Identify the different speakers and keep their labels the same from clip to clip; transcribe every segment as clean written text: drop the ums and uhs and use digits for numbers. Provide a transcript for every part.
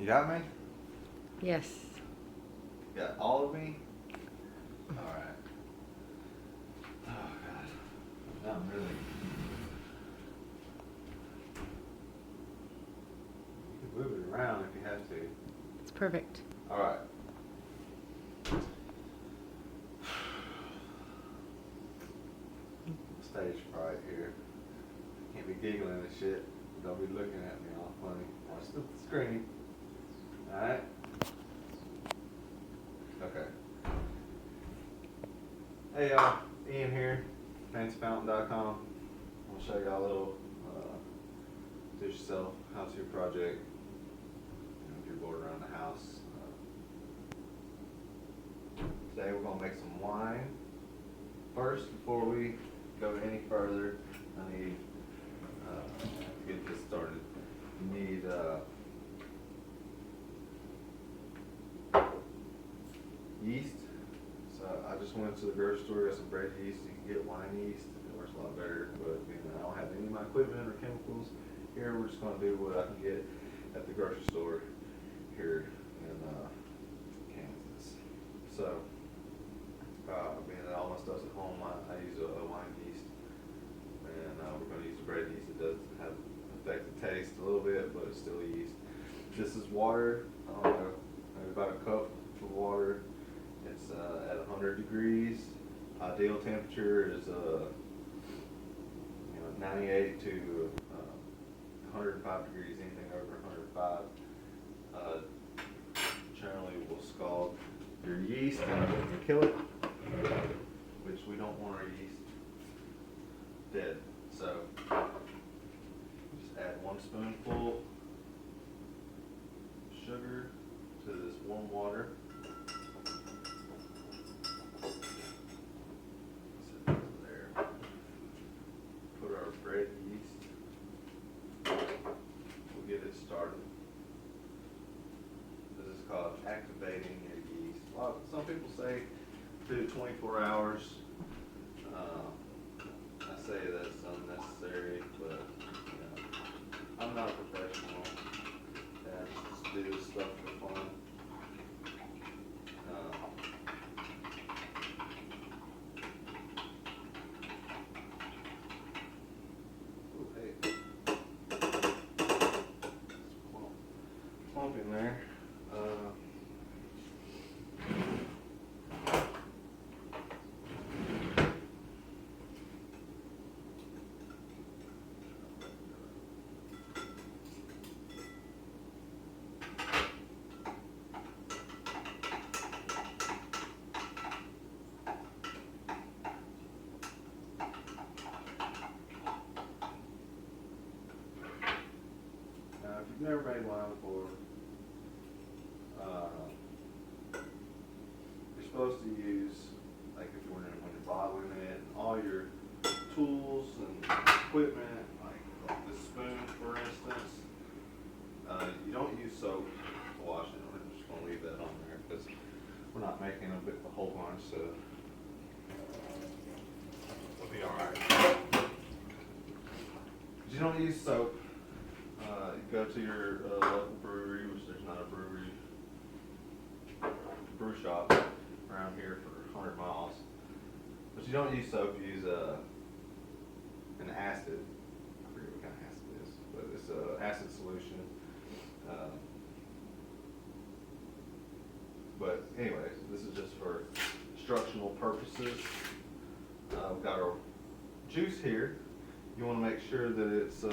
Speaker 1: You got me?
Speaker 2: Yes.
Speaker 1: You got all of me? Alright. Oh god. Now I'm really. You can move it around if you have to.
Speaker 2: It's perfect.
Speaker 1: Alright. Stage fright here. Can't be giggling and shit. Don't be looking at me all funny. Watch the screen. Alright? Okay. Hey y'all, Ian here, fancyfountain.com. I'll show y'all a little do-it-yourself how-to project. If you're bored around the house. Today we're gonna make some wine. First, before we go any further, I need to get this started. You need yeast. So I just went to the grocery store, got some bread yeast. You can get wine yeast. It works a lot better, but I don't have any of my equipment or chemicals here. We're just gonna do what I can get at the grocery store here in Kansas. So, being that all my stuff's at home, I use a wine yeast, and we're gonna use the bread yeast. It does have affect the taste a little bit, but it's still yeast. This is water. I don't know, maybe about a cup of water. It's at 100 degrees. Ideal temperature is 98 to 105 degrees. Anything over 105 generally will scald your yeast and kill it, which we don't want our yeast dead. So just add 1 spoonful sugar to this warm water. Bread yeast. We'll get it started. This is called activating your yeast. Some people say do it 24 hours. I say that's unnecessary, but I'm not a professional. I just do this stuff for fun. In there. Now, if you've never made wine before, you're supposed to use, like if you're when you're bottling it, and all your tools and equipment, like the spoon for instance, you don't use soap to wash it. We're just going to leave that on there because we're not making a whole bunch, so it'll be alright. But you don't use soap. You go to your local brewery, which there's not a brew shop around here for 100 miles. But you don't use soap, you use an acid. I forget what kind of acid it is, but it's an acid solution. But anyway, this is just for instructional purposes. We've got our juice here. You want to make sure that it's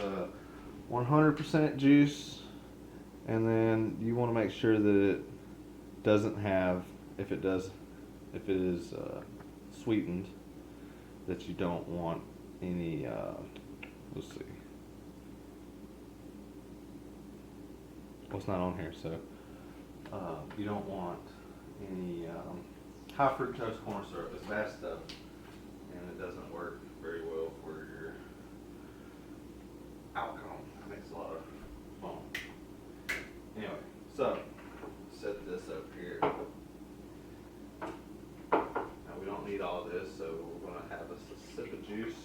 Speaker 1: 100% juice, and then you want to make sure that it doesn't have, if it is sweetened, that you don't want any, let's see, well, it's not on here, so you don't want any high fructose corn syrup. It's bad stuff, and it doesn't work very well for your outcome. It makes a lot of foam. Anyway, so set this up here. Now we don't need all this, so we're going to have us a sip of juice.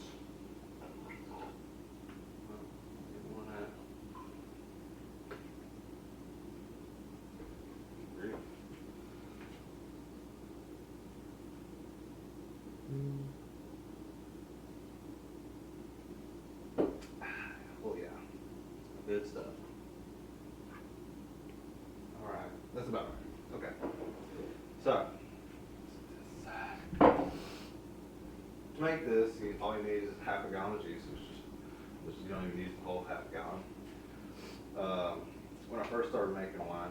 Speaker 1: That's about right. Okay. So, to make this, all you need is half a gallon of juice, which you don't even use the whole half gallon. When I first started making wine,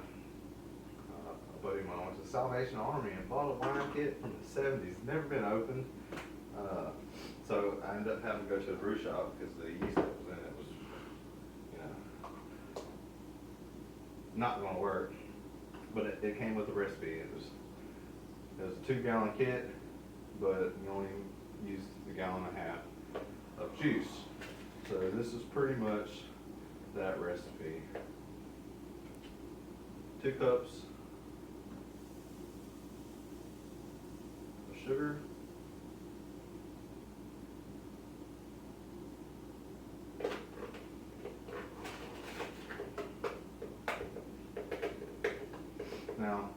Speaker 1: a buddy of mine went to the Salvation Army and bought a wine kit from the 70s, never been opened. So I ended up having to go to a brew shop because the yeast that was in it was, not going to work. But it came with a recipe. It was a 2-gallon kit, but you only used a gallon and a half of juice. So this is pretty much that recipe. 2 cups of sugar. Now,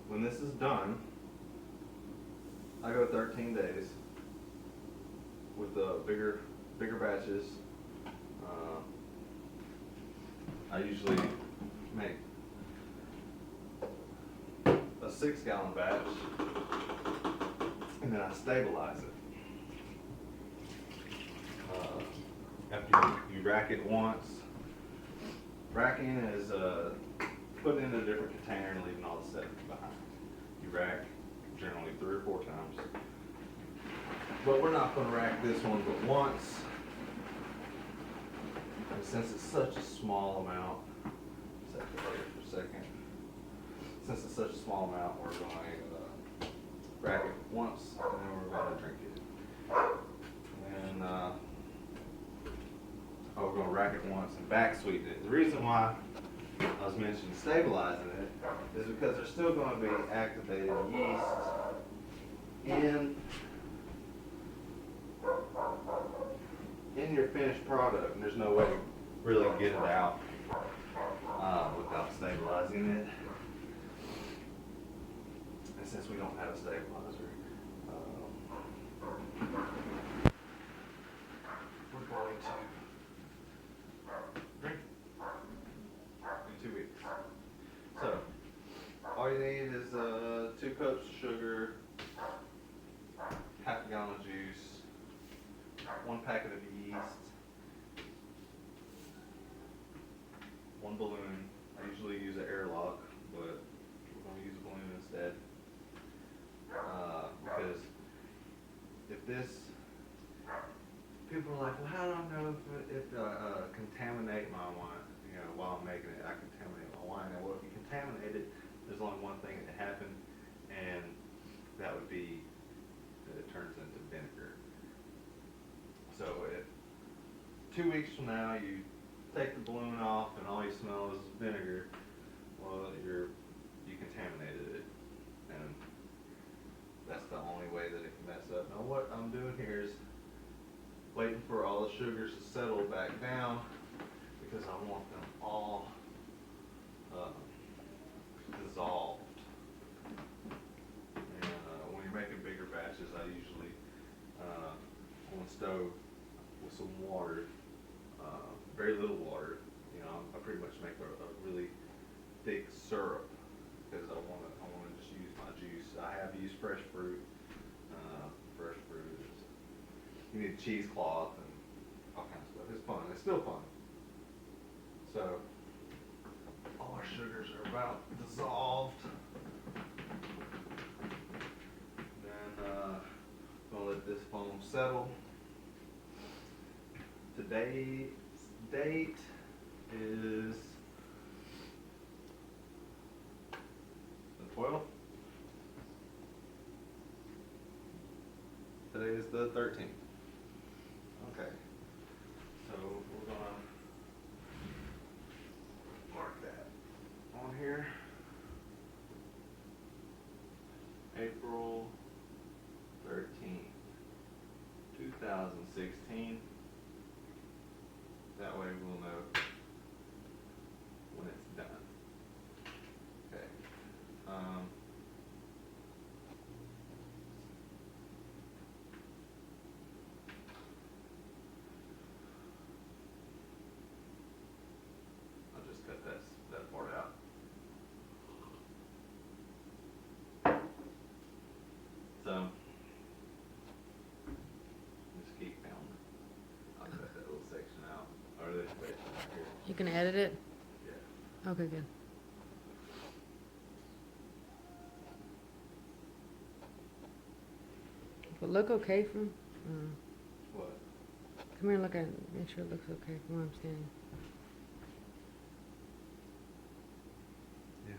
Speaker 1: when this is done, I go 13 days with the bigger batches. I usually make a 6-gallon batch, and then I stabilize it. After you rack it once, racking is putting it in a different container and leaving all the sediment behind. You rack generally 3 or 4 times. But we're not going to rack this one but once. And since it's such a small amount, set it right for a second. Since it's such a small amount, we're going to rack it once and then we're going to drink it. And we're going to rack it once and back sweeten it. The reason why I was mentioning stabilizing it is because there's still going to be activated yeast in your finished product, and there's no way to really get it out without stabilizing it. And since we don't have a stabilizer, we're going to drink it in 2 weeks. So, all you need is 2 cups of sugar, half a gallon of juice, 1 packet of yeast, 1 balloon. I usually use an airlock, but we're going to use a balloon instead. Because if this, people are like, well, how do I know if contaminate my wine? While I'm making it, I contaminate my wine. And well, if you contaminate it, there's only one thing that can happen, and that would be that it turns into vinegar. So if 2 weeks from now you take the balloon off and all you smell is vinegar, well, you contaminated it, and that's the only way that it can mess up. Now what I'm doing here is waiting for all the sugars to settle back down, because I want them all dissolved. And when you're making bigger batches, I usually on the stove with some water, very little water. I pretty much make a really thick syrup because I want to just use my juice. I have used fresh fruit. Fresh fruit is, you need a cheesecloth and all kinds of stuff. It's fun. It's still fun. So all our sugars are about dissolved. Then gonna let this foam settle. Today's date is the 12th. Today is the 13th. Okay. So we're gonna mark that on here. April 13th, 2016. That way we'll know when it's done. Okay.
Speaker 2: You can edit it?
Speaker 1: Yeah.
Speaker 2: Okay, good. Will it look okay from?
Speaker 1: What?
Speaker 2: Come here and look at it. Make sure it looks okay from where I'm standing.
Speaker 1: Yeah.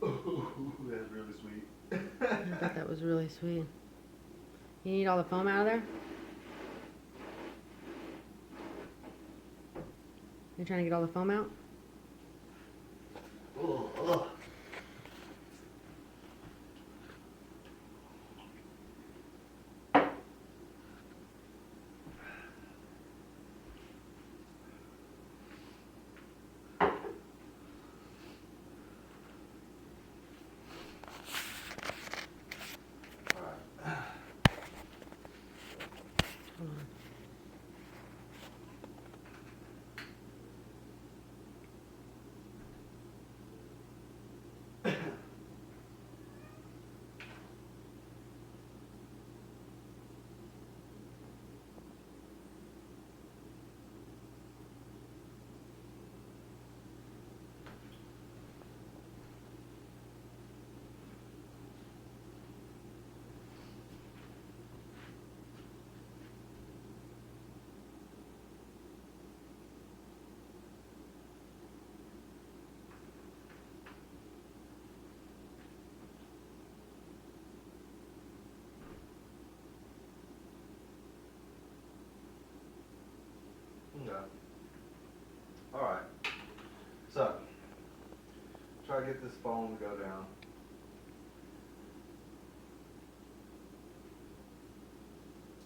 Speaker 1: Ooh, that's really sweet.
Speaker 2: I thought that was really sweet. You need all the foam out of there? You're trying to get all the foam out?
Speaker 1: Oh.
Speaker 2: Hold on. Okay. Alright. So, try to get this foam to go down.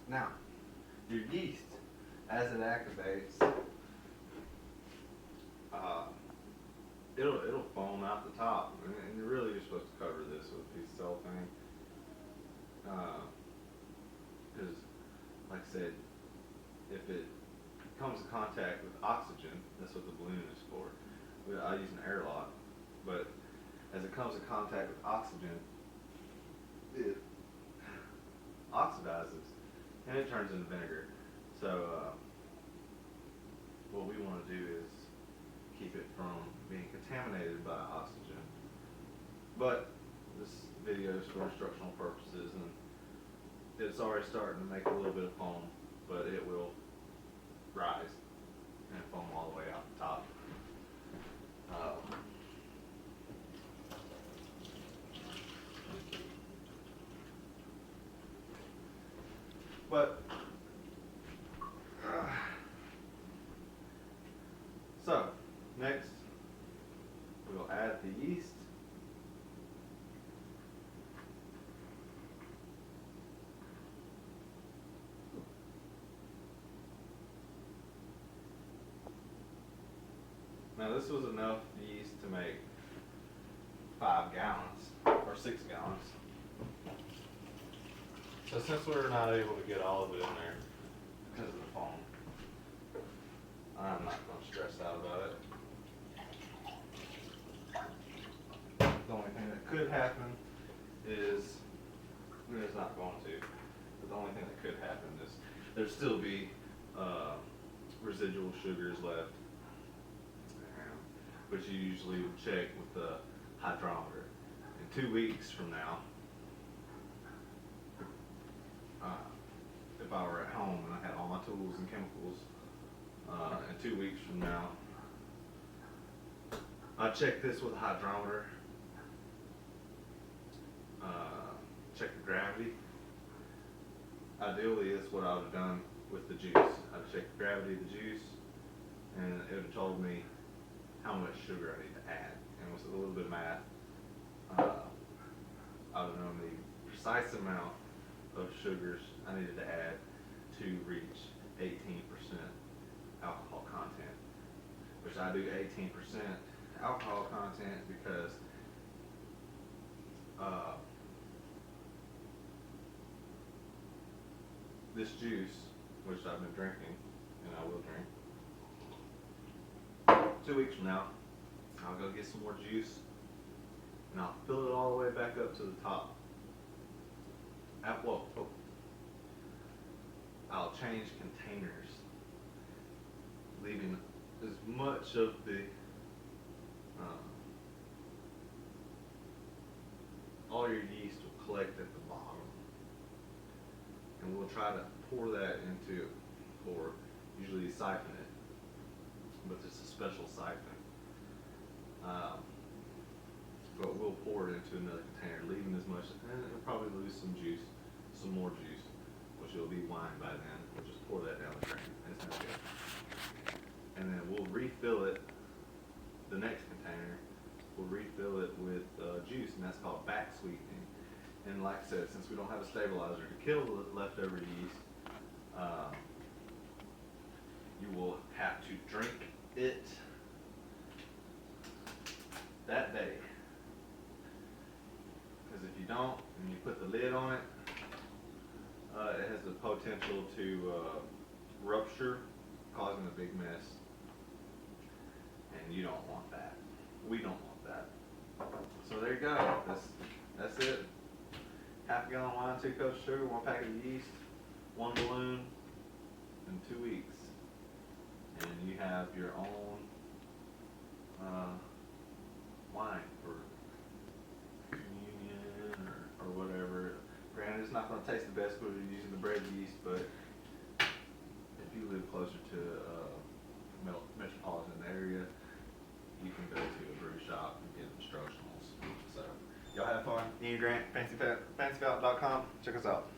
Speaker 2: Now, your yeast, as it activates, it'll foam out the top, and you're really just supposed to cover this with a piece of cellophane. Because, like I said, if it comes in contact with oxygen, that's what the balloon is for. I use an airlock, but as it comes in contact with oxygen, it oxidizes and it turns into vinegar. So what we want to do is keep it from being contaminated by oxygen. But this video is for instructional purposes, and it's already starting to make a little bit of foam, but it will rise and foam all the way out the top. But so next we'll add the yeast. Now this was enough yeast to make 5 gallons or 6 gallons. So since we're not able to get all of it in there because of the foam, I'm not going to stress out about it. The only thing that could happen is, it's not going to, but the only thing that could happen is there'd still be residual sugars left, which you usually would check with the hydrometer. In 2 weeks from now, if I were at home and I had all my tools and chemicals, in 2 weeks from now, I'd check this with a hydrometer, check the gravity. Ideally, it's what I would have done with the juice. I'd check the gravity of the juice, and it would have told me how much sugar I need to add. And with a little bit of math, I would have known the precise amount of sugars I needed to add to reach 18% alcohol content, which I do 18% alcohol content because this juice, which I've been drinking, and I will drink, 2 weeks from now, I'll go get some more juice, and I'll fill it all the way back up to the top. I'll change containers, leaving as much of the all your yeast will collect at the bottom, and we'll try to pour that into, or usually siphon it, but it's a special siphon. But we'll pour it into another container, leaving as much, and it'll probably lose some juice, some more juice, which will be wine by then. We'll just pour that down the drain. It's no good. And then we'll refill it, the next container, we'll refill it with juice, and that's called back sweetening. And like I said, since we don't have a stabilizer to kill the leftover yeast, you will have to drink it that day. Because if you don't, and you put the lid on it, it has the potential to rupture, causing a big mess. And you don't want that. We don't want that. So there you go. That's it. Half a gallon wine, 2 cups of sugar, 1 packet of yeast, 1 balloon, in 2 weeks. And you have your own wine for communion or whatever. Granted, it's not going to taste the best because you're using the bread yeast, but if you live closer to a metropolitan area, you can go to a brew shop and get instructionals. So, y'all have fun. Ian Grant, fancyvalve.com. Check us out.